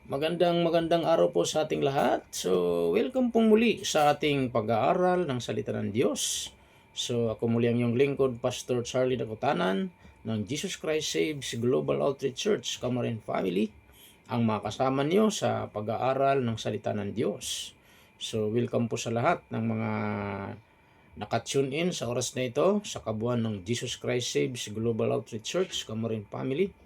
Magandang araw po sa ating lahat. So, welcome pong muli sa ating pag-aaral ng salita ng Diyos. So, ako muli ang iyong lingkod, Pastor Charlie Dacutanan ng Jesus Christ Saves Global Outreach Church, Kamarin Family, ang makasama niyo sa pag-aaral ng salita ng Diyos. So, welcome po sa lahat ng mga nakatune in sa oras na ito sa kabuuan ng Jesus Christ Saves Global Outreach Church, Kamarin Family,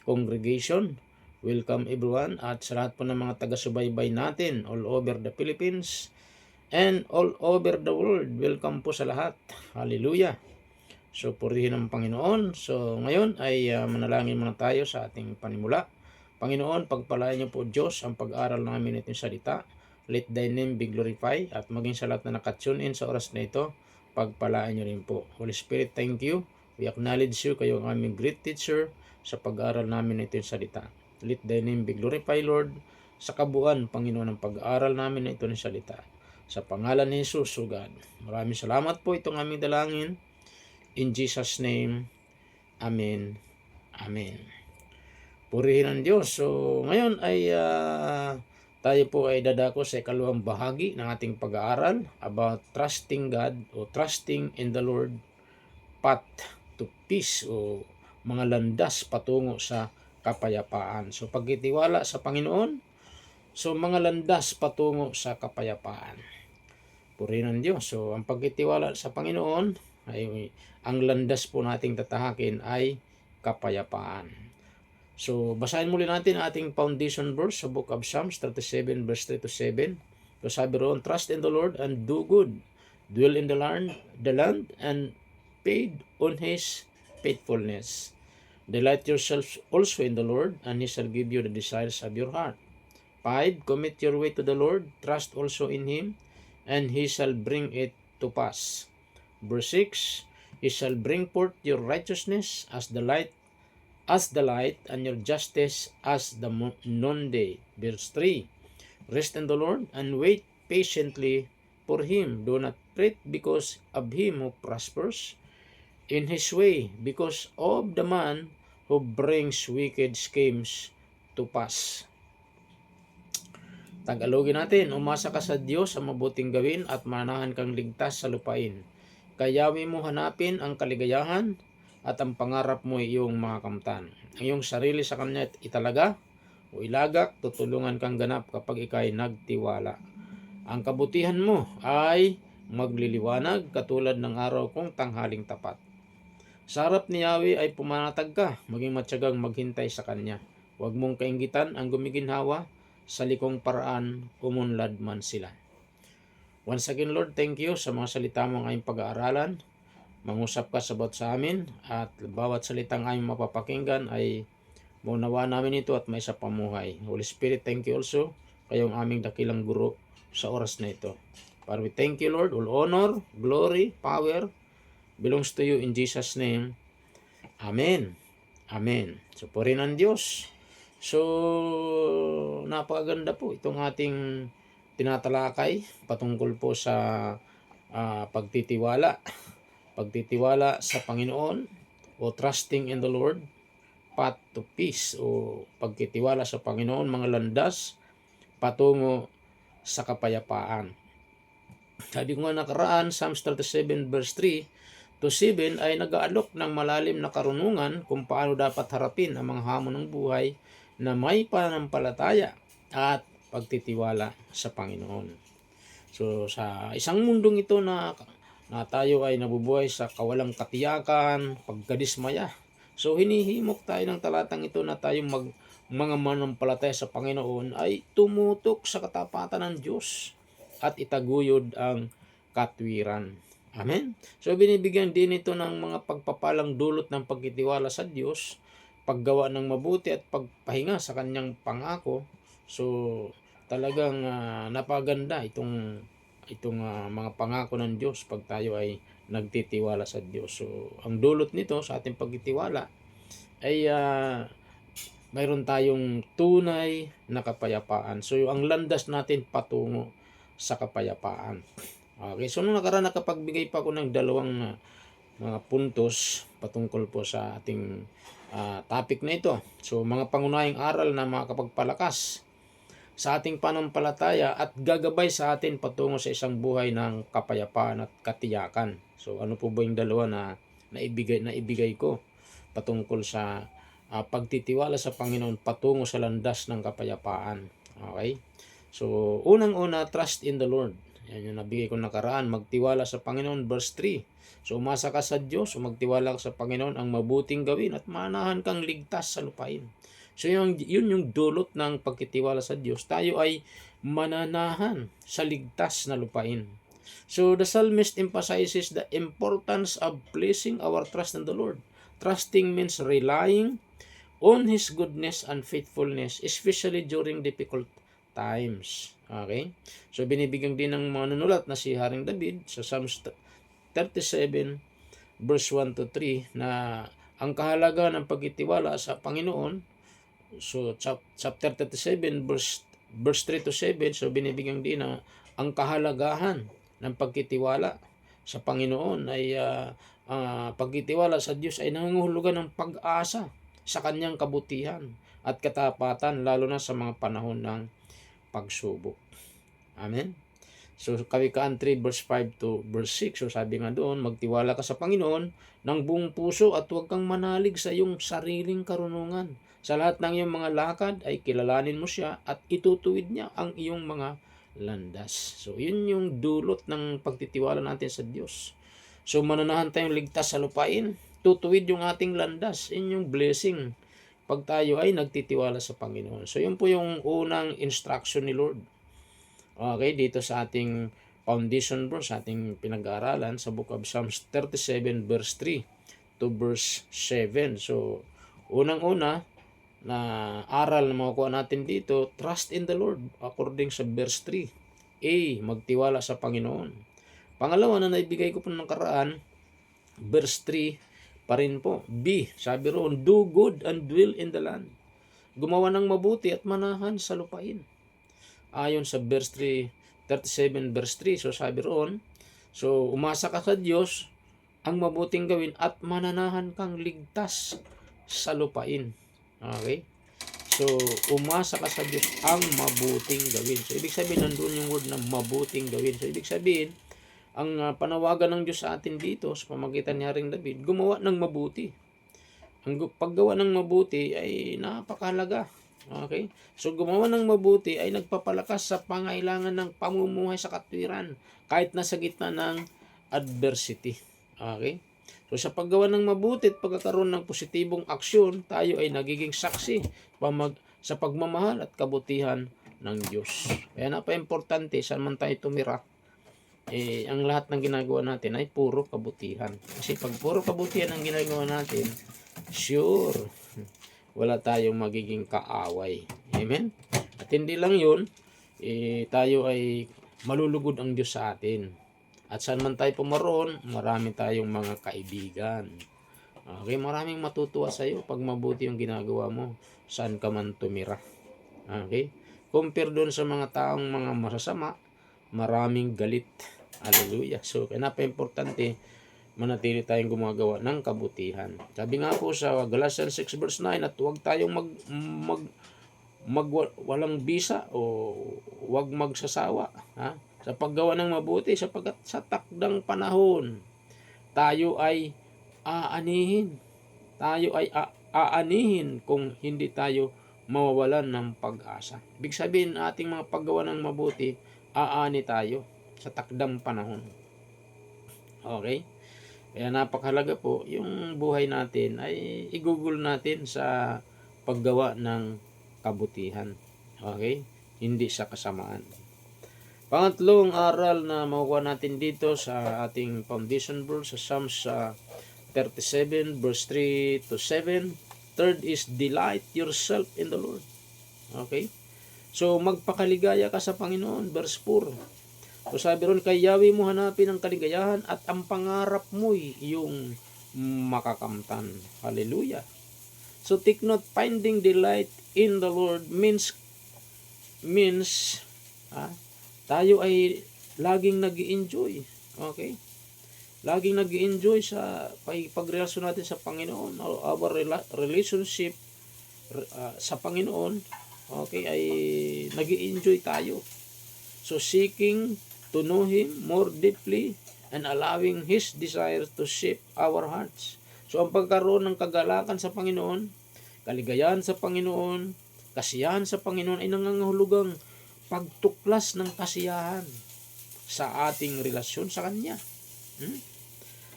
Congregation. Welcome everyone at sa lahat po ng mga taga-subaybay natin all over the Philippines and all over the world. Welcome po sa lahat. Hallelujah. So purihin ang Panginoon. So ngayon ay manalangin muna tayo sa ating panimula. Panginoon, pagpalain niyo po Diyos ang pag-aral namin itong salita. Let thy name be glorified at maging sa lahat na nakatune in sa oras na ito, pagpalain niyo rin po. Holy Spirit, thank you. We acknowledge you, kayo ang aming great teacher sa pag-aaral namin itong salita. Let thy name be glorified, Lord, sa kabuuan, Panginoon, ng pag-aaral namin na ito ng salita. Sa pangalan ni Jesus, O God. Maraming salamat po itong aming dalangin. In Jesus' name, Amen. Amen. Purihin ang Diyos. So, ngayon ay tayo po ay dadako sa ikalawang bahagi ng ating pag-aaral about trusting God o trusting in the Lord, path to peace o mga landas patungo sa kapayapaan. So, pagtitiwala sa Panginoon, so mga landas patungo sa kapayapaan. Purihin ang Diyos. So, ang pagtitiwala sa Panginoon ay ang landas po nating tatahakin ay kapayapaan. So, basahin muli natin ang ating foundation verse sa Book of Psalms 37 verse 3 to 7. So, sabi roon, trust in the Lord and do good. Dwell in the land and feed on His faithfulness. Delight yourselves also in the Lord, and He shall give you the desires of your heart. 5. Commit your way to the Lord, trust also in Him, and He shall bring it to pass. Verse 6. He shall bring forth your righteousness as the light, and your justice as the noonday. Verse 3. Rest in the Lord and wait patiently for Him. Do not fret because of him who prospers in his way, because of the man who brings wicked schemes to pass. Tagalogin natin, umasa ka sa Diyos sa mabuting gawin at manahan kang ligtas sa lupain. Kayawi mo hanapin ang kaligayahan at ang pangarap mo ay iyong makakamtan. Ang iyong sarili sa Kanya italaga o ilagak, tutulungan kang ganap kapag ikay nagtiwala. Ang kabutihan mo ay magliliwanag katulad ng araw kung tanghaling tapat. Sa harap ni Yahweh ay pumanatag ka, maging matyagang maghintay sa Kanya. Huwag mong kainggitan ang gumiginhawa, sa likong paraan umunlad man sila. Once again, Lord, thank you sa mga salita mo ang aming pag-aaralan. Mangusap ka sabat sa amin at bawat salitang aming mapapakinggan ay maunawa namin ito at may sa pamuhay. Holy Spirit, thank you also, kayong aming dakilang guro sa oras na ito. Father, we thank you, Lord. All honor, glory, power belongs to you in Jesus' name. Amen. Amen. So, purihin ang Diyos. So, napakaganda po itong ating tinatalakay patungkol po sa pagtitiwala. Pagtitiwala sa Panginoon o trusting in the Lord, path to peace o pagtitiwala sa Panginoon, mga landas patungo sa kapayapaan. Sabi ko nga nakaraan, Psalms 37 verse 3 to 7 ay nag-aalok ng malalim na karunungan kung paano dapat harapin ang mga hamon ng buhay na may pananampalataya at pagtitiwala sa Panginoon. So sa isang mundong ito na tayo ay nabubuhay sa kawalang katiyakan, pagkadismaya. So hinihimok tayo ng talatang ito na tayong mga manampalataya sa Panginoon ay tumutok sa katapatan ng Diyos at itaguyod ang katwiran. Amen? So binibigyan din ito ng mga pagpapalang dulot ng pagtitiwala sa Diyos, paggawa ng mabuti at pagpahinga sa Kanyang pangako. So talagang napaganda itong mga pangako ng Diyos pag tayo ay nagtitiwala sa Diyos. So ang dulot nito sa ating pagtitiwala ay mayroon tayong tunay na kapayapaan. So ang landas natin patungo sa kapayapaan. Okay, so nung nakaraan nakapagbigay pa ako ng dalawang mga puntos patungkol po sa ating topic na ito. So mga pangunahing aral na makakapagpalakas sa ating panampalataya at gagabay sa atin patungo sa isang buhay ng kapayapaan at katiyakan. So ano po ba yung dalawa na naibigay ko patungkol sa pagtitiwala sa Panginoon patungo sa landas ng kapayapaan. Okay? So unang-una, trust in the Lord. Yan yung nabigay ko nakaraan, magtiwala sa Panginoon, verse 3. So umasa ka sa Diyos, o magtiwala ka sa Panginoon ang mabuting gawin at manahan kang ligtas sa lupain. So yun yung dulot ng pagtitiwala sa Diyos. Tayo ay mananahan sa ligtas na lupain. So the psalmist emphasizes the importance of placing our trust in the Lord. Trusting means relying on His goodness and faithfulness, especially during difficult times. Okay? So binibigyan din ng manunulat na si Haring David sa Psalms 37 verse 1 to 3 na ang kahalaga ng pagtitiwala sa Panginoon. So chapter 37 verse 3 to 7, so binibigyan din na ang kahalagahan ng pagtitiwala sa Panginoon ay pagtitiwala sa Diyos ay nangangahulugan ng pag-asa sa kanyang kabutihan at katapatan, lalo na sa mga panahon ng pagsubok. Amen. So Kawikaan 3 verse 5 to verse 6, so sabi nga doon, magtiwala ka sa Panginoon ng buong puso at huwag kang manalig sa iyong sariling karunungan. Sa lahat ng iyong mga lakad ay kilalanin mo siya at itutuwid niya ang iyong mga landas. So yun yung dulot ng pagtitiwala natin sa Diyos. So mananahan tayong ligtas sa lupain, tutuwid yung ating landas. Yun yung blessing pag tayo ay nagtitiwala sa Panginoon. So yun po yung unang instruction ni Lord. Okay, dito sa ating foundation verse, sa ating pinag-aaralan sa Book of Psalms 37 verse 3 to verse 7. So unang-una na aral na makukuha natin dito, trust in the Lord according sa verse 3. A, magtiwala sa Panginoon. Pangalawa na naibigay ko po ng nakaraan, verse 3 pa rin po. B, sabi roon, do good and dwell in the land. Gumawa ng mabuti at manahan sa lupain. Ayon sa verse 37 verse 3, so sabi roon, so umasa ka sa Diyos, ang mabuting gawin at mananahan kang ligtas sa lupain. Okay? So umasa ka sa Diyos, ang mabuting gawin. So ibig sabihin, nandun yung word na mabuting gawin. So ibig sabihin, ang panawagan ng Diyos sa atin dito sa pamagitan ni Haring David, gumawa ng mabuti. Ang paggawa ng mabuti ay napakahalaga. Okay? So gumawa ng mabuti ay nagpapalakas sa pangailangan ng pamumuhay sa katwiran kahit nasa gitna ng adversity. Okay? So sa paggawa ng mabuti at pagkakaroon ng positibong aksyon, tayo ay nagiging saksi sa pagmamahal at kabutihan ng Diyos. Kaya napaka-importante saan man tayo tumira, ang lahat ng ginagawa natin ay puro kabutihan. Kasi pag puro kabutihan ang ginagawa natin, sure, wala tayong magiging kaaway. Amen? At hindi lang yun, tayo ay malulugod ang Diyos sa atin. At saan man tayo pumaroon, marami tayong mga kaibigan. Okay, maraming matutuwa sa iyo pag mabuti yung ginagawa mo, saan ka man tumira. Okay? Compare doon sa mga taong mga masasama, maraming galit. Hallelujah. So, kaya napaka-importante manatili tayong gumagawa ng kabutihan. Sabi nga po sa Galatians 6 verse 9, at huwag tayong walang bisa o huwag magsasawa sa paggawa ng mabuti, sapagkat sa takdang panahon tayo ay aanihin. Tayo ay aanihin kung hindi tayo mawawalan ng pag-asa. Ibig sabihin, ating mga paggawa ng mabuti, aani tayo sa takdang panahon. Okay? Kaya napakahalaga po, yung buhay natin ay igugol natin sa paggawa ng kabutihan. Okay? Hindi sa kasamaan. Pangatlong aral na makukuha natin dito sa ating foundation verse sa Psalms 37 verse 3 to 7. Third is delight yourself in the Lord. Okay? So magpakaligaya ka sa Panginoon, verse 4. So sabi ron, kay Yahweh mo hanapin ang kaligayahan at ang pangarap mo'y yung makakamtan. Hallelujah. So take note, finding delight in the Lord means tayo ay laging nag-i-enjoy. Okay? Laging nag-i-enjoy sa pagrelasyon natin sa Panginoon. Our relationship sa Panginoon okay, ay nag-i-enjoy tayo. So seeking to know Him more deeply and allowing His desire to shape our hearts. So ang pagkaroon ng kagalakan sa Panginoon, kaligayahan sa Panginoon, kasiyahan sa Panginoon ay nangangahulugang pagtuklas ng kasiyahan sa ating relasyon sa Kanya.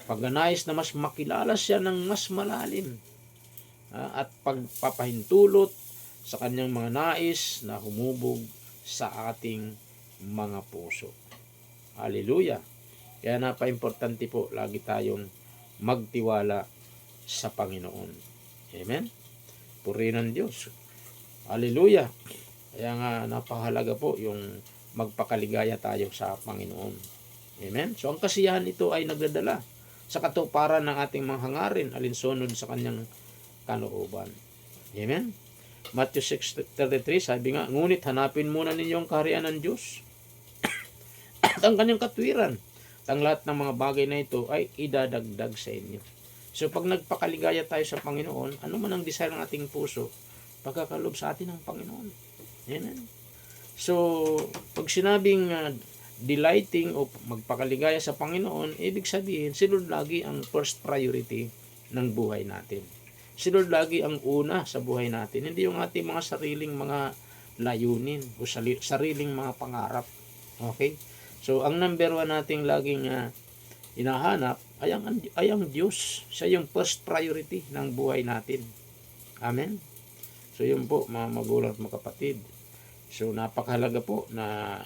Pagganais na mas makilala siya ng mas malalim, at pagpapahintulot sa Kanyang mga nais na humubog sa ating mga puso. Hallelujah! Kaya napaka-importante po lagi tayong magtiwala sa Panginoon. Amen? Purihin ang Diyos. Hallelujah! Kaya nga napakahalaga po yung magpakaligaya tayo sa Panginoon. Amen? So ang kasiyahan ito ay nagdadala sa katuparan ng ating mga hangarin alinsunod sa Kanyang kalooban. Amen? Matthew 6:33, sabi nga, ngunit hanapin muna ninyo ang kaharian ng Diyos at ang Kanyang katwiran. Ang lahat ng mga bagay na ito ay idadagdag sa inyo. So pag nagpakaligaya tayo sa Panginoon, ano man ang desire ng ating puso, pagkakalob sa atin ng Panginoon. Amen? So pag sinabing delighting o magpakaligaya sa Panginoon, ibig sabihin, si Lord lagi ang first priority ng buhay natin. Si Lord lagi ang una sa buhay natin. Hindi yung ating mga sariling mga layunin o sariling mga pangarap. Okay? So, ang number one nating laging hinahanap ay ang Diyos. Siya yung first priority ng buhay natin. Amen? So, yun po, mga magulang at mga kapatid. So, napakahalaga po na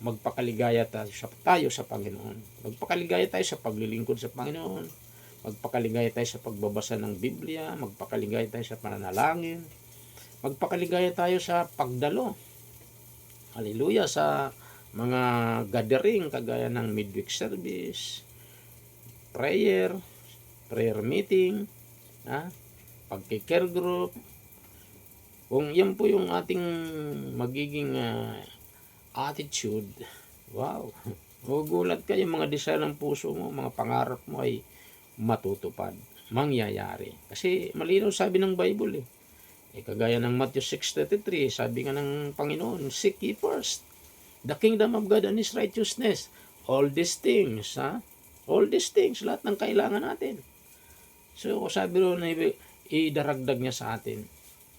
magpakaligaya tayo sa Panginoon. Magpakaligaya tayo sa paglilingkod sa Panginoon. Magpakaligaya tayo sa pagbabasa ng Biblia. Magpakaligaya tayo sa pananalangin. Magpakaligaya tayo sa pagdalo. Hallelujah! Sa mga gathering kagaya ng midweek service, prayer meeting, pagki-care group. Kung yan po yung ating magiging attitude, wow, magugulat ka, yung mga desire ng puso mo, mga pangarap mo ay matutupad, mangyayari. Kasi malinaw sabi ng Bible kagaya ng Matthew 6:33, sabi nga ng Panginoon, seek ye first the kingdom of God and His righteousness. All these things, all these things, lahat ng kailangan natin. So, sabi ron, idaragdag niya sa atin,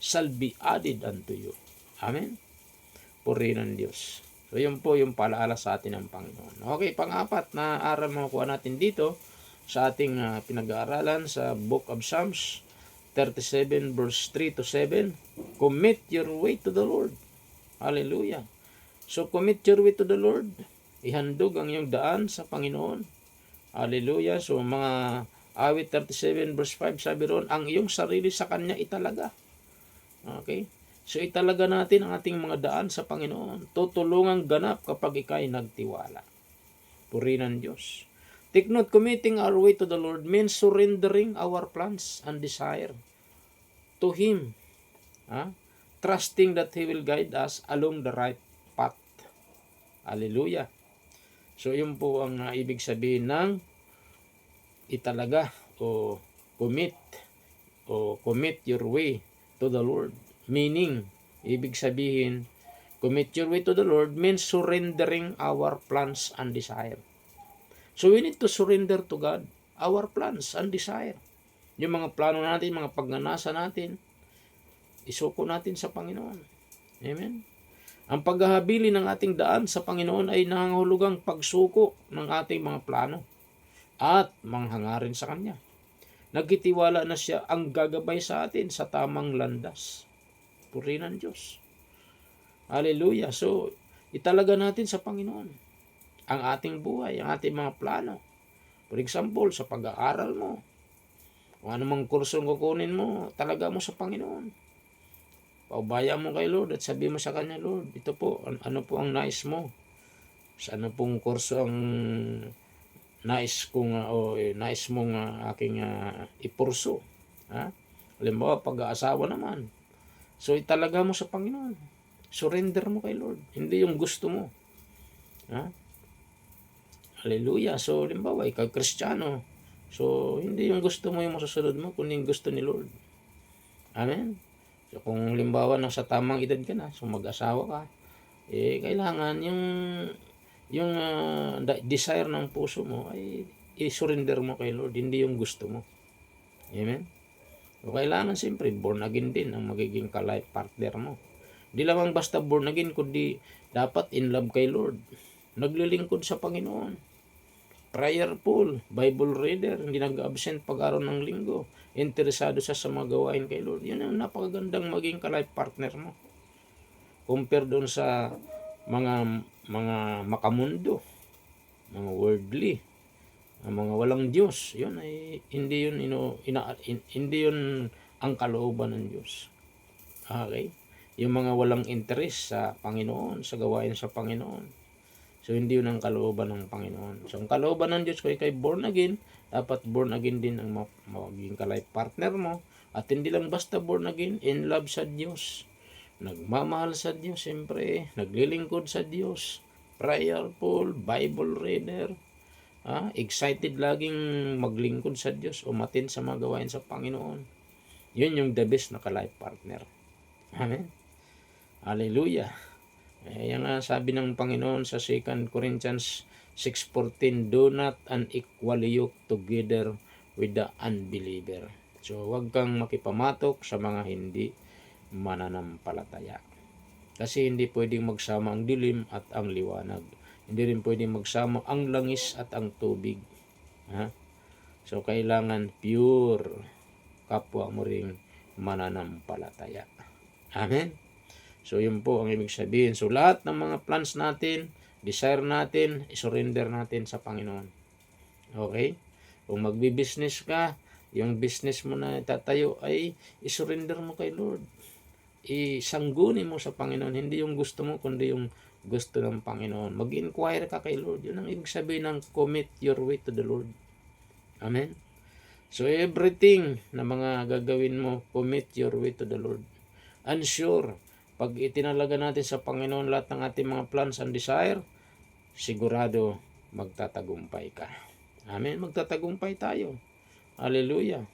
shall be added unto you. Amen? Purihin ng Diyos. So, yun po yung palaala sa atin ng Panginoon. Okay, pang-apat na aral makukuha natin dito sa ating pinag-aaralan sa Book of Psalms 37 verse 3 to 7. Commit your way to the Lord. Hallelujah. So, commit your way to the Lord. Ihandog ang iyong daan sa Panginoon. Hallelujah. So, mga awit 37 verse 5, sabi ron, ang iyong sarili sa Kanya italaga. Okay? So, italaga natin ang ating mga daan sa Panginoon. Tutulungang ganap kapag ikay nagtiwala. Purihin ng Diyos. Take note, committing our way to the Lord means surrendering our plans and desire to Him. Trusting that He will guide us along the right path. Hallelujah. So, yun po ang ibig sabihin ng italaga o commit your way to the Lord. Meaning, ibig sabihin, commit your way to the Lord means surrendering our plans and desire. So, we need to surrender to God our plans and desire. Yung mga plano natin, mga pagnanasa natin, isuko natin sa Panginoon. Amen? Ang paghahabili ng ating daan sa Panginoon ay nangangahulugang pagsuko ng ating mga plano at manghangarin sa Kanya. Nagtitiwala na siya ang gagabay sa atin sa tamang landas. Purihin ng Diyos. Hallelujah. So, italaga natin sa Panginoon ang ating buhay, ang ating mga plano. For example, sa pag-aaral mo, kung anumang kurso kukunin mo, talaga mo sa Panginoon. Paubaya mo kay Lord at sabi mo sa Kanya, Lord, ito po, ano po ang nais mo? Sa ano pong kurso ang nais mong aking ipurso? Halimbawa, pag-aasawa naman. So, italaga mo sa Panginoon. Surrender mo kay Lord. Hindi yung gusto mo. Hallelujah. So, halimbawa, ikaw Kristiyano. So, hindi yung gusto mo yung masusunod mo, kundi yung gusto ni Lord. Amen? So kung limbawa nasa tamang edad ka na, so mag-asawa ka, kailangan yung desire ng puso mo ay i-surrender mo kay Lord, hindi yung gusto mo. Amen? So kailangan siyempre born again din ang magiging ka-life partner mo. Di lamang basta born again, kundi dapat in love kay Lord. Naglilingkod sa Panginoon. Prayerful, Bible reader, hindi nag-absent pag-araw ng linggo. Interesado sa mga gawain kay Lord. Yan ang napakagandang maging ka-life partner mo. Compare doon sa mga makamundo, mga worldly, mga walang Diyos. Yun ay hindi yun hindi yun ang kalooban ng Diyos. Okay? Yung mga walang interest sa Panginoon, sa gawain sa Panginoon. So, hindi yun ang kalooban ng Panginoon. So, ang kalooban ng Diyos, kung ikay born again, dapat born again din ang magiging ka-life partner mo. At hindi lang basta born again, in love sa Diyos. Nagmamahal sa Diyos, siyempre. Naglilingkod sa Diyos. Prayerful, Bible reader. Excited laging maglingkod sa Diyos, umatin sa mga gawain sa Panginoon. Yun yung the best na ka-life partner. Amen. Hallelujah. Yan nga sabi ng Panginoon sa 2 Corinthians 6:14, do not unequally yoke together with the unbeliever. So, huwag kang makipamatok sa mga hindi mananampalataya. Kasi hindi pwedeng magsama ang dilim at ang liwanag. Hindi rin pwedeng magsama ang langis at ang tubig. So, kailangan pure kapwa mo ring mananampalataya. Amen? So, yun po ang ibig sabihin. So, lahat ng mga plans natin, desire natin, isurrender natin sa Panginoon. Okay? Kung magbi-business ka, yung business mo na tatayo ay isurrender mo kay Lord. Isangguni mo sa Panginoon. Hindi yung gusto mo, kundi yung gusto ng Panginoon. Mag-inquire ka kay Lord. Yun ang ibig sabihin ng commit your way to the Lord. Amen? So, everything na mga gagawin mo, commit your way to the Lord. Unsure, pag itinalaga natin sa Panginoon lahat ng ating mga plans and desire, sigurado magtatagumpay ka. Amen? Magtatagumpay tayo. Hallelujah.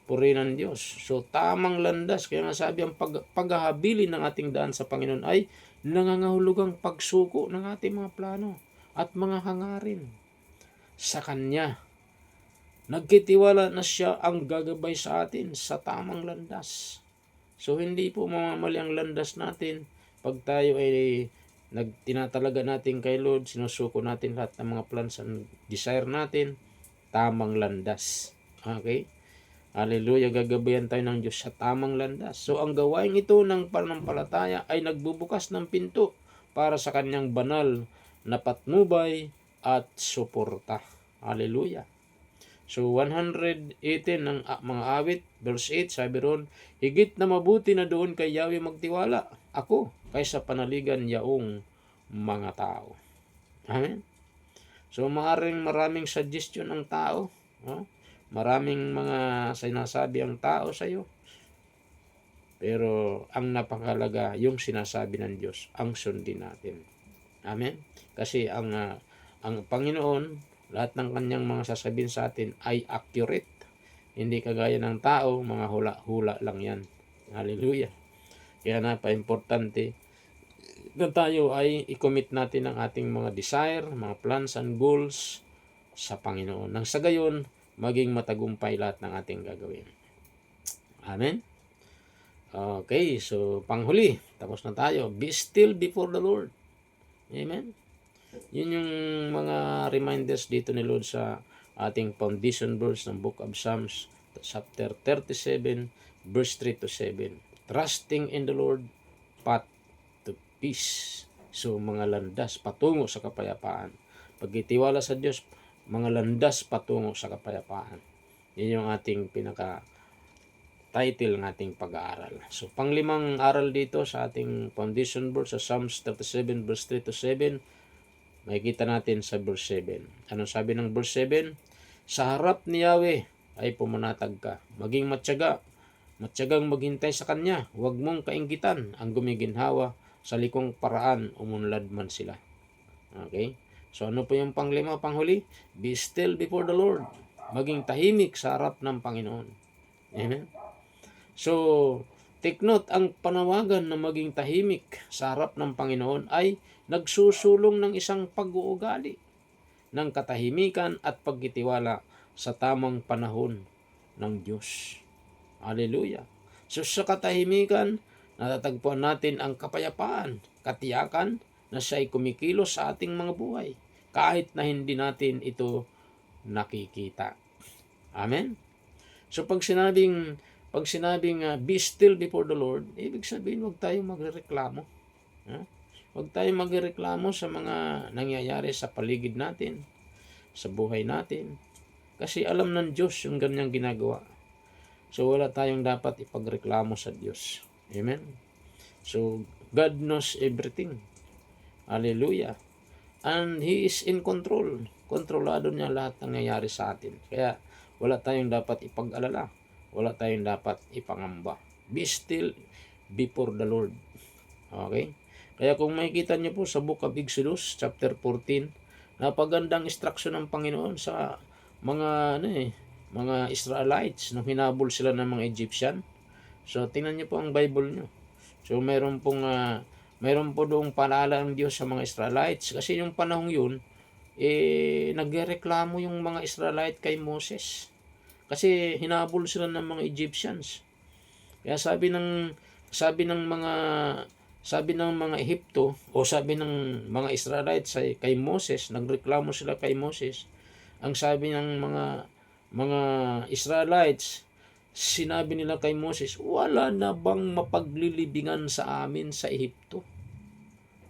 Purihin ang Diyos. So, tamang landas. Kaya nga sabi, ang paghahabilin ng ating daan sa Panginoon ay nangangahulugang pagsuko ng ating mga plano at mga hangarin sa Kanya. Nagkitiwala na siya ang gagabay sa atin sa tamang landas. So, hindi po mamamali ang landas natin pag tayo ay tinatalaga natin kay Lord, sinusuko natin lahat ng mga plans and desire natin, tamang landas. Okay? Hallelujah, gagabayan tayo ng Diyos sa tamang landas. So, ang gawain ito ng pananampalataya ay nagbubukas ng pinto para sa kanyang banal na patnubay at suporta. Hallelujah. So, 118 ng mga awit, verse 8, sabi ron, higit na mabuti na doon kay Yahweh magtiwala ako kaysa panaligan yaong mga tao. Amen? So, maraming suggestion ang tao. Maraming mga sinasabi ang tao sa iyo. Pero, ang napakalaga, yung sinasabi ng Diyos, ang sundin natin. Amen? Kasi ang Panginoon, lahat ng kanyang mga sasabihin sa atin ay accurate. Hindi kagaya ng tao, mga hula-hula lang yan. Hallelujah. Kaya importante na tayo ay i-commit natin ang ating mga desire, mga plans and goals sa Panginoon. Nang sa gayon, maging matagumpay lahat ng ating gagawin. Amen? Okay, so panghuli, tapos na tayo. Be still before the Lord. Amen? Yun yung mga reminders dito ni Lord sa ating foundation verse ng Book of Psalms, chapter 37, verse 3 to 7. Trusting in the Lord, path to peace. So, mga landas patungo sa kapayapaan. Pagkitiwala sa Diyos, mga landas patungo sa kapayapaan. Yun yung ating title ng ating pag-aaral. So, panglimang aral dito sa ating foundation verse sa Psalms 37, verse 3 to 7, makikita natin sa verse 7. Anong sabi ng verse 7? Sa harap ni Yahweh ay pumanatag ka. Maging matyagang maghintay sa Kanya. Huwag mong kainggitan ang gumiginhawa sa likong paraan umunlad man sila. Okay? So ano po yung panglima, panghuli? Be still before the Lord. Maging tahimik sa harap ng Panginoon. Amen? So, Take note, ang panawagan na maging tahimik sa harap ng Panginoon ay nagsusulong ng isang pag-uugali ng katahimikan at pagtitiwala sa tamang panahon ng Diyos. Hallelujah. So sa katahimikan, natatagpuan natin ang kapayapaan, katiyakan na siya'y kumikilos sa ating mga buhay kahit na hindi natin ito nakikita. Amen? So pag sinabing be still before the Lord, ibig sabihin huwag tayong magrereklamo. Huwag tayong magrereklamo sa mga nangyayari sa paligid natin, sa buhay natin. Kasi alam ng Diyos yung ganyang ginagawa. So wala tayong dapat ipagreklamo sa Diyos. Amen? So God knows everything. Hallelujah. And He is in control. Kontrolado niya lahat ng nangyayari sa atin. Kaya wala tayong dapat ipag-alala. Wala tayong dapat ipangamba. Be still before the Lord. Okay? Kaya kung makikita niyo po sa Book of Exodus, chapter 14, napagandang instruction ng Panginoon sa mga mga Israelites nung hinabol sila ng mga Egyptian. So tingnan niyo po ang Bible niyo. So mayroon po doong paalala ng Diyos sa mga Israelites kasi yung panahong yun nagrereklamo yung mga Israelite kay Moses. Kasi hinabol sila ng mga Egyptians. Kaya sabi ng mga Ehipto o sabi ng mga Israelites kay Moses, nagreklamo sila kay Moses. Ang sabi ng mga Israelites, sinabi nila kay Moses, wala na bang mapaglilibingan sa amin sa Ehipto?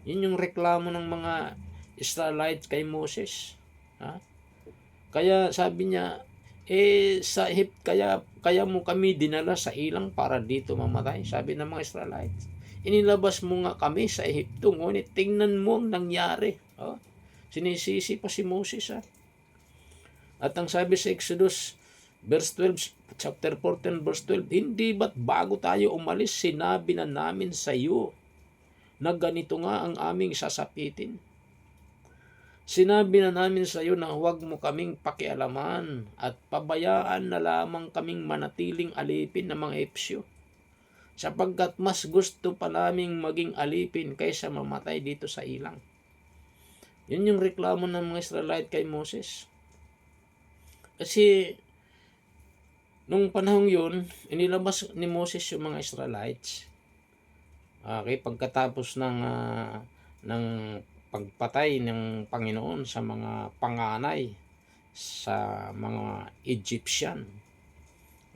Yun yung reklamo ng mga Israelites kay Moses. Kaya sabi niya, sa kaya mo kami dinala sa ilang para dito mamatay, sabi ng mga Israelites. Inilabas mo nga kami sa Ehipto, ngunit tingnan mo ang nangyari. Sinisisi pa si Moses. At ang sabi sa Exodus verse 12, chapter 14 verse 12, hindi ba't bago tayo umalis, sinabi na namin sa iyo na ganito nga ang aming sasapitin. Sinabi na namin sa iyo na huwag mo kaming pakialaman at pabayaan na lamang kaming manatiling alipin ng mga Epsyo, sapagkat mas gusto pa naming maging alipin kaysa mamatay dito sa ilang. Yun yung reklamo ng mga Israelite kay Moses. Kasi nung panahong yun, inilabas ni Moses yung mga Israelites. Okay, pagkatapos ng pagpatay ng Panginoon sa mga panganay sa mga Egyptian.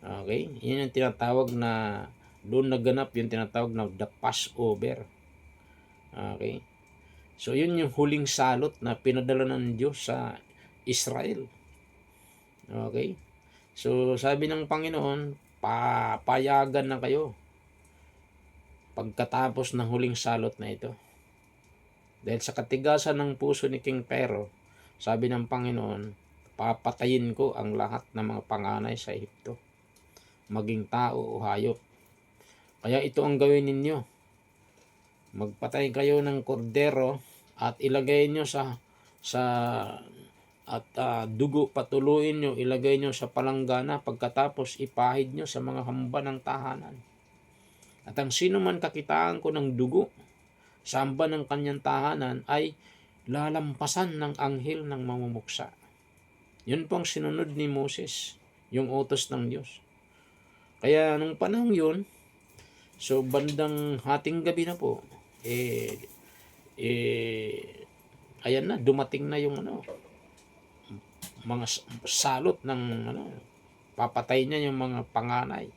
Okay, yun yung tinatawag na doon naganap yung tinatawag na the Passover. Okay, so yun yung huling salot na pinadala ng Diyos sa Israel. Okay, so sabi ng Panginoon, papayagan na kayo pagkatapos ng huling salot na ito. Dahil sa katigasan ng puso ni King Pharaoh, sabi ng Panginoon, papatayin ko ang lahat ng mga panganay sa Ehipto, maging tao o hayop. Kaya ito ang gawin ninyo. Magpatay kayo ng kordero at ilagay nyo dugo patuluin nyo, ilagay nyo sa palanggana, pagkatapos ipahid nyo sa mga hamba ng tahanan. At ang sino man kakitaan ko ng dugo sa hamba ng kanyang tahanan ay lalampasan ng anghel ng mamumuksa. Yun po ang sinunod ni Moses, yung utos ng Diyos. Kaya nung panahon yun, so bandang hating gabi na po, ayan na, dumating na yung mga salot ng papatay niya yung mga panganay.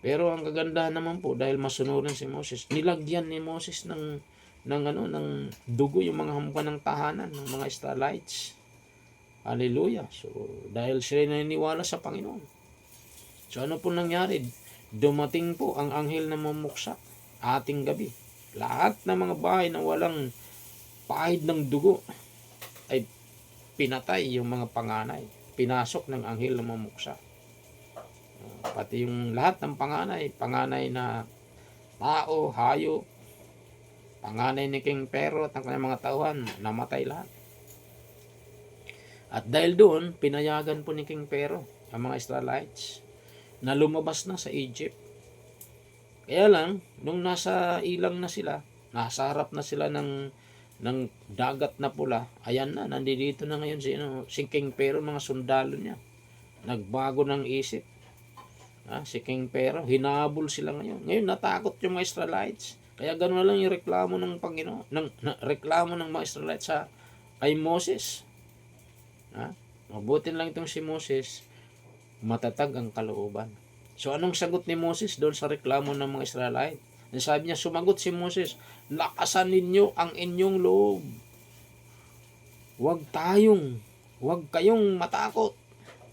Pero ang kagandahan naman po, dahil masunurin si Moses, nilagyan ni Moses ng dugo yung mga hamba ng tahanan ng mga Israelites. Hallelujah. So dahil sila naniniwala sa Panginoon. So ano po nangyari? Dumating po ang anghel na mamuksa ating gabi. Lahat ng mga bahay na walang pahid ng dugo ay pinatay yung mga panganay. Pinasok ng anghel na mamuksa. Pati yung lahat ng panganay na tao, hayop, panganay ni King Pharaoh at ang kanyang mga tauhan, namatay lahat. At dahil doon, pinayagan po ni King Pharaoh ang mga Israelites na lumabas na sa Egypt. Kaya lang, nung nasa ilang na sila, nasa harap na sila ng dagat na pula, ayan na, nandito na ngayon si King Pero, mga sundalo niya. Nagbago ng isip. Si King Pero, hinabol sila ngayon. Ngayon, natakot yung mga Israelites. Kaya gano'n na lang yung reklamo ng Panginoon, reklamo ng mga Israelites kay Moses. Mabuti lang itong si Moses, matatag ang kalooban. So anong sagot ni Moses doon sa reklamo ng mga Israelite? Sabi niya, sumagot si Moses, lakasan ninyo ang inyong loob. Huwag kayong matakot.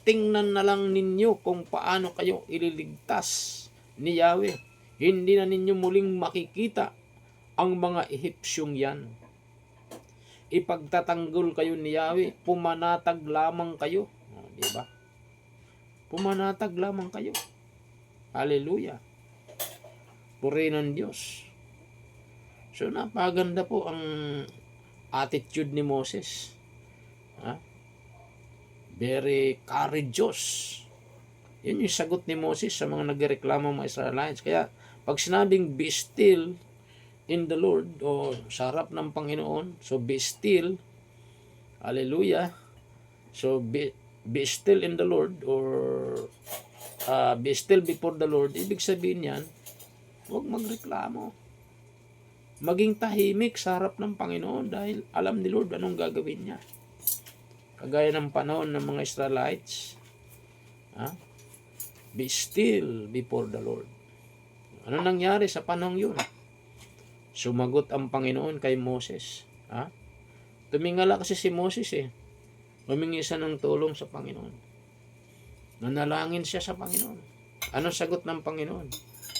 Tingnan na lang ninyo kung paano kayo ililigtas ni Yahweh. Hindi na ninyo muling makikita ang mga Ehipsyong yan. Ipagtatanggol kayo ni Yahweh, pumanatag lamang kayo. Diba? Pumanatag lamang kayo. Hallelujah. Puri ng Diyos. So napaganda po ang attitude ni Moses. Very courageous. Yun yung sagot ni Moses sa mga nagreklamo mga Israelites. Kaya pag sinabing be still in the Lord, o sa harap ng Panginoon, so be still, hallelujah, so be still in the Lord, or be still before the Lord, ibig sabihin yan, huwag magreklamo. Maging tahimik sa harap ng Panginoon dahil alam ni Lord anong gagawin niya. Kagaya ng panahon ng mga Israelites, be still before the Lord. Ano nangyari sa panahon yun? Sumagot ang Panginoon kay Moses. Tumingala kasi si Moses humingi siya ng tulong sa Panginoon. Nanalangin siya sa Panginoon. Anong sagot ng Panginoon?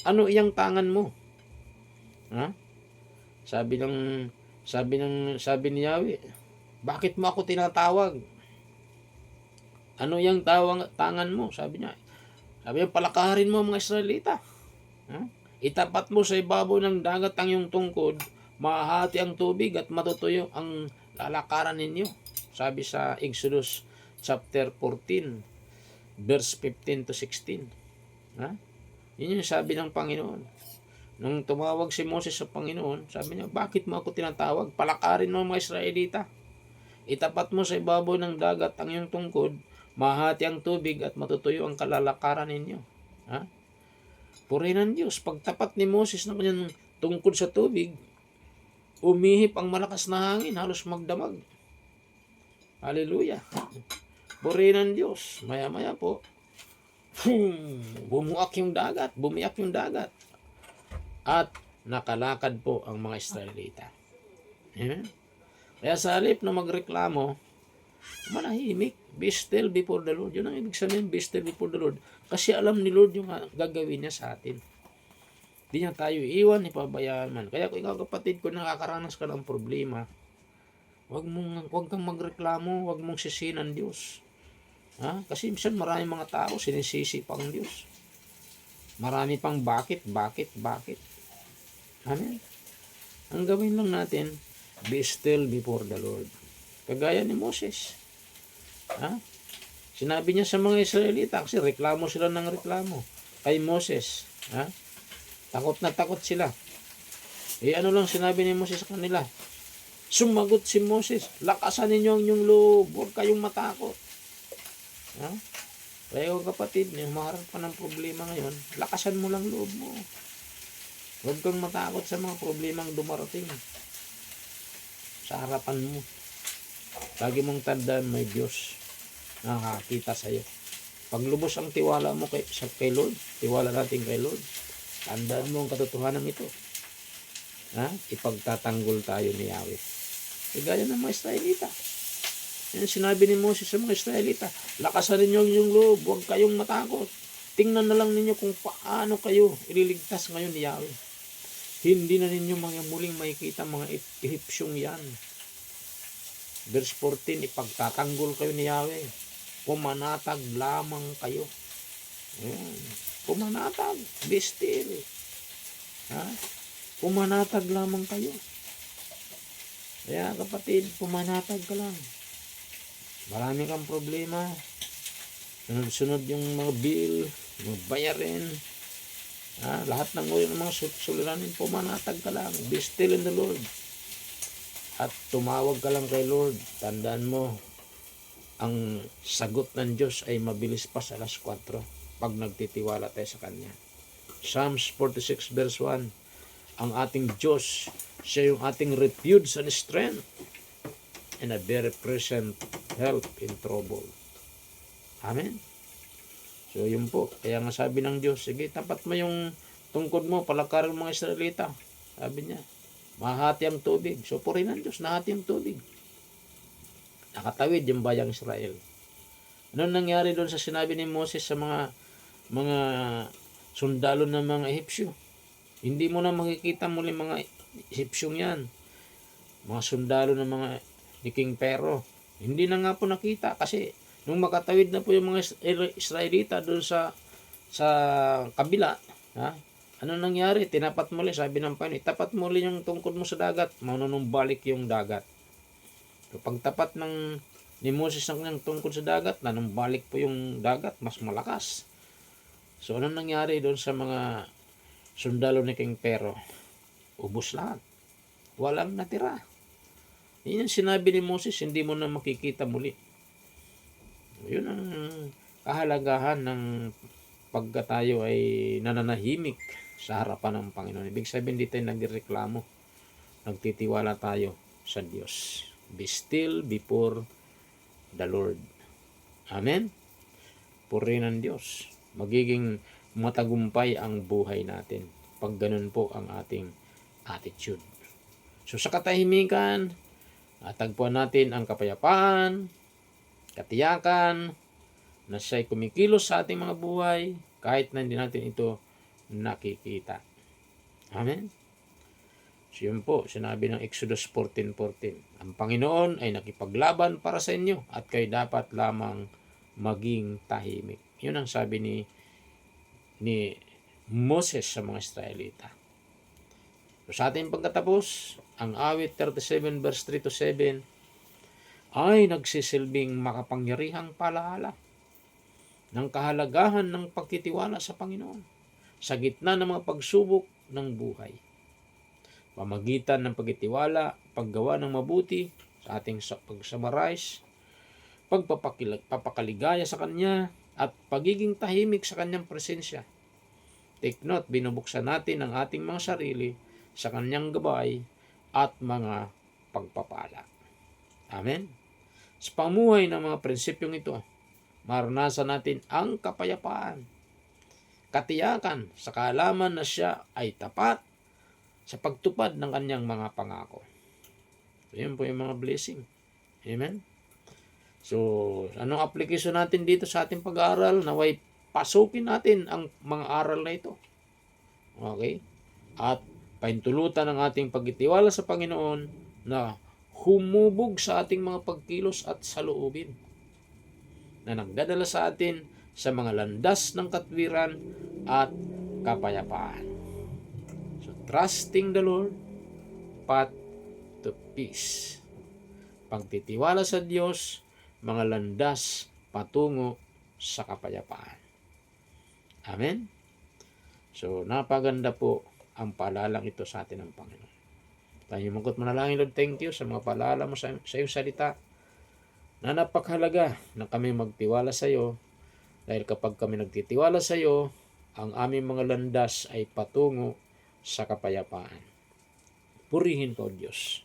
Ano iyang tangan mo? Sabi ni Yahweh, bakit mo ako tinatawag? Ano iyang tangan mo? Sabi niya, palakarin mo mga Israelita. Itapat mo sa ibabaw ng dagat ang iyong tungkod, mahahati ang tubig at matutuyo ang lalakaran ninyo. Sabi sa Exodus chapter 14, verse 15 to 16. Yun yung sabi ng Panginoon. Nung tumawag si Moses sa Panginoon, sabi niya, bakit mo ako tinatawag? Palakarin mo mga Israelita. Itapat mo sa ibabaw ng dagat ang iyong tungkod, mahahati ang tubig at matutuyo ang kalalakaran ninyo. Puri ng Diyos, pagtapat ni Moses ng kanyang tungkod sa tubig, umihip ang malakas na hangin, halos magdamag. Hallelujah. Puri ng Diyos. Maya-maya po, bumiyak yung dagat. At nakalakad po ang mga Israelita. Amen? Kaya sa halip na magreklamo, manahimik, be still before the Lord. Yun ang ibig sabihin, be still before the Lord. Kasi alam ni Lord yung gagawin niya sa atin. Hindi niya tayo iwan, ipabayaan man. Kaya kung ikaw kapatid ko nakakaranas ka ng problema, wag kang magreklamo, wag mong sisihin ang Diyos. Kasi minsan maraming mga tao sinisisi pa ang Diyos. Marami pang bakit. Amen. Ang gawin lang natin, be still before the Lord. Kagaya ni Moses. Sinabi niya sa mga Israelita, kasi reklamo sila ng reklamo kay Moses. Takot na takot sila. Ano lang sinabi ni Moses sa kanila? Sumagot si Moses, lakasan ninyo ang inyong loob, huwag kayong matakot. Kaya kapatid, maharap pa ng problema ngayon, lakasan mo lang loob mo. Huwag kang matakot sa mga problemang dumarating sa harapan mo. Lagi mong tandaan, may Diyos nakakita sa iyo. Pag lubos ang tiwala mo kay Lord, tiwala natin kay Lord, tandaan mo ang katotohanan ito. Ipagtatanggol tayo ni Yahweh. Gaya ng mga Israelita. Yan sinabi ni Moses sa mga Israelita, lakasan ninyo yung loob, huwag kayong matakot. Tingnan na lang ninyo kung paano kayo ililigtas ngayon ni Yahweh. Hindi na ninyo muling makikita mga Ehipsyong yan. Verse 14, ipagtatanggol kayo ni Yahweh. Pumanatag lamang kayo. Pumanatag, be still. Pumanatag lamang kayo. Kaya kapatid, pumanatag ka lang. Marami kang problema. sunod yung mga bill, mga bayarin, lahat ng mga suliranin, pumanatag ka lang, be still in the Lord. At tumawag ka lang kay Lord. Tandaan mo, ang sagot ng Diyos ay mabilis pa sa alas 4 pag nagtitiwala tayo sa Kanya. Psalms 46 verse 1, ang ating Diyos, siya yung ating refuge and strength and a very present help in trouble. Amen. So yun po, kaya nga sabi ng Diyos, sige, tapat mo yung tungkod mo, palakarin mga Israelita. Sabi niya, mahati ang tubig. So purihin ng Diyos, nahati ang tubig. Nakatawid yung bayang Israel. Ano nangyari doon sa sinabi ni Moses sa mga sundalo ng mga Ehipsyo? Hindi mo na makikita muli mga Ehipsyong yan. Mga sundalo ng mga ni King Pero. Hindi na nga po nakita kasi nung makatawid na po yung mga Israelita doon sa kabila, ano nangyari? Tinapat muli, sabi ng Panginoon, itapat muli yung tungkod mo sa dagat, manunumbalik yung dagat. So, pagtapat ni Moses ng kanyang tungkod sa dagat, nanumbalik po yung dagat, mas malakas. So, ano nangyari doon sa mga sundalo ni King Pero? Ubos lahat. Walang natira. Yun yung sinabi ni Moses, hindi mo na makikita muli. Yun ang kahalagahan ng pagka tayo ay nananahimik sa harapan ng Panginoon. Ibig sabihin, hindi tayo nagreklamo. Nagtitiwala tayo sa Diyos. Be still before the Lord. Amen? Purihin ng Diyos. Magiging matagumpay ang buhay natin pag ganun po ang ating attitude. So sa katahimikan, tagpuan natin ang kapayapaan, katiyakan, na siya'y kumikilos sa ating mga buhay kahit na hindi natin ito nakikita. Amen? So yun po, sinabi ng Exodus 14:14. Ang Panginoon ay nakipaglaban para sa inyo at kayo dapat lamang maging tahimik. Yun ang sabi ni Moses sa mga Israelita. So sa ating pagkatapos, ang awit 37 verse 3-7 ay nagsisilbing makapangyarihang palaala ng kahalagahan ng pagtitiwala sa Panginoon sa gitna ng mga pagsubok ng buhay. Pamagitan ng pagtitiwala, paggawa ng mabuti sa ating pag-summarize, pagpapakaligaya sa Kanya, at pagiging tahimik sa Kanyang presensya. Take note, binubuksan natin ang ating mga sarili sa Kanyang gabay at mga pagpapala. Amen? Sa pamuhay ng mga prinsipyong ito, maranasan natin ang kapayapaan, katiyakan sa kaalaman na siya ay tapat sa pagtupad ng kanyang mga pangako. So, yun po yung mga blessing. Amen? So, anong application natin dito sa ating pag-aaral? Naway pasukin natin ang mga aral na ito. Okay? At paintulutan ang ating pagtitiwala sa Panginoon na humubog sa ating mga pagkilos at saloobin na nagdadala sa atin sa mga landas ng katwiran at kapayapaan. So, trusting the Lord, path to peace. Pagtitiwala sa Diyos, mga landas patungo sa kapayapaan. Amen? So, napaganda po ang paalalang ito sa atin ng Panginoon. Tayo mangkot manalangin, Lord, thank you sa mga paalala mo sa iyong salita na napakahalaga na kami magtiwala sa iyo dahil kapag kami nagtitiwala sa iyo, ang aming mga landas ay patungo sa kapayapaan. Purihin po, Diyos.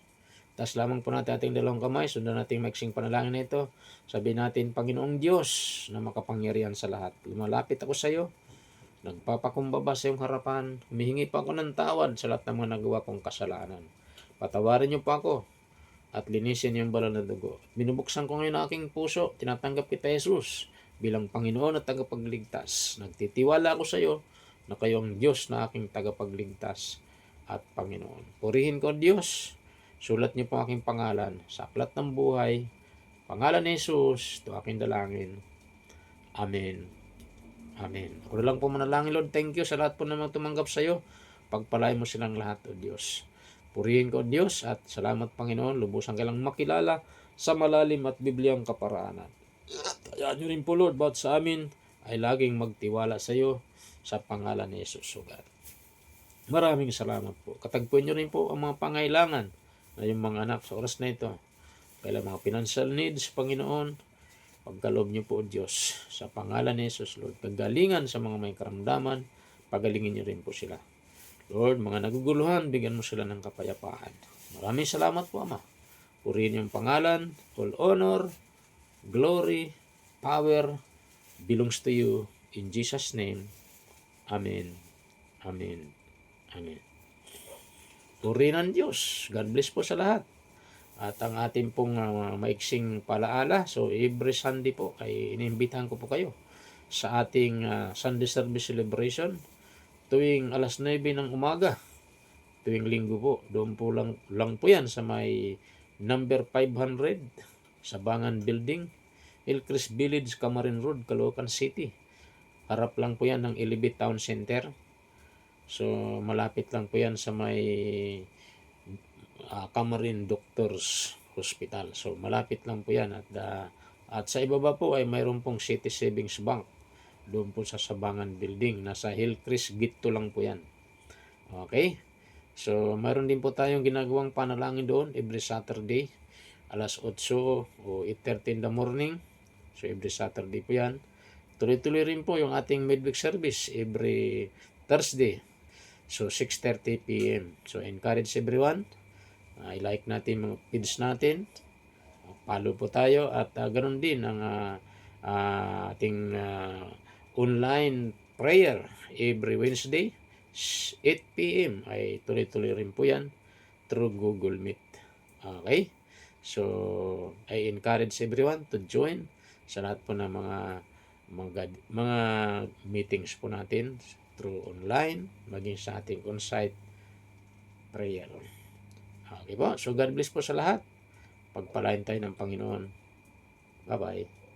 Tas lamang po natin ating dalawang kamay, sundan natin maiksing panalangin na ito. Sabihin natin, Panginoong Diyos na makapangyarihan sa lahat, lumalapit ako sa iyo, nagpapakumbaba sa iyong harapan, humihingi pa ako ng tawad sa lahat ng mga nagawa kong kasalanan. Patawarin niyo pa ako at linisin yung banal na dugo. Binubuksan ko ngayon ang aking puso, tinatanggap kita, Jesus, bilang Panginoon at tagapagligtas. Nagtitiwala ako sa iyo na kayo ang Diyos na aking tagapagligtas at Panginoon. Purihin ko, Diyos. Sulat niyo po aking pangalan sa aklat ng buhay. Pangalan ni Jesus, ito aking dalangin. Amen. Amen. Ako na lang po manalangin, Lord. Thank you sa lahat po na tumanggap sa iyo. Pagpalain mo silang lahat, O Diyos. Purihin ko, Diyos, at salamat, Panginoon. Lubusan kailang makilala sa malalim at Bibliyang kaparaanan. Kaya nyo rin po Lord, bawat sa amin ay laging magtiwala sa iyo sa pangalan ni Jesus. O God. Maraming salamat po. Katagpuin nyo rin po ang mga pangailangan na yung mga anak sa oras na ito. Kailan mga financial needs, Panginoon, pagkaloob niyo po, Diyos, sa pangalan ni Jesus, Lord. Kagalingan sa mga may karamdaman, pagalingin niyo rin po sila. Lord, mga naguguluhan, bigyan mo sila ng kapayapaan. Maraming salamat po, Ama. Purihin yung pangalan, all honor, glory, power, belongs to you. In Jesus' name, Amen. Amen. Amen. Purihin ang Diyos. God bless po sa lahat. At ang ating pong maiksing palaala, so every Sunday po, ay inimbitahan ko po kayo sa ating Sunday Service Celebration tuwing alas 9 ng umaga, tuwing linggo po. Doon po lang po yan sa may number 500 sa Bangan Building, Hillcrest Village, Camarin Road, Caloocan City. Harap lang po yan ng Elevate Town Center. So malapit lang po yan sa may Camarin Doctors Hospital. So malapit lang po yan. At sa ibaba po ay mayroon pong City Savings Bank. Doon po sa Sabangan Building. Nasa Hillcrest Gito lang po yan. Okay? So mayroon din po tayong ginagawang panalangin doon every Saturday. Alas 8 o 8:30 in the morning. So every Saturday po yan. Tuloy-tuloy rin po yung ating midweek service every Thursday. So 6:30 p.m. So encourage everyone. I-like natin mga feeds natin. Follow po tayo at ganoon din ang ating online prayer every Wednesday 8 p.m. ay tuloy-tuloy rin po yan through Google Meet. Okay? So I encourage everyone to join sa lahat po ng mga meetings po natin through online, maging sa ating on-site prayer. Okay po. So God bless po sa lahat. Pagpalain tayo ng Panginoon. Bye-bye.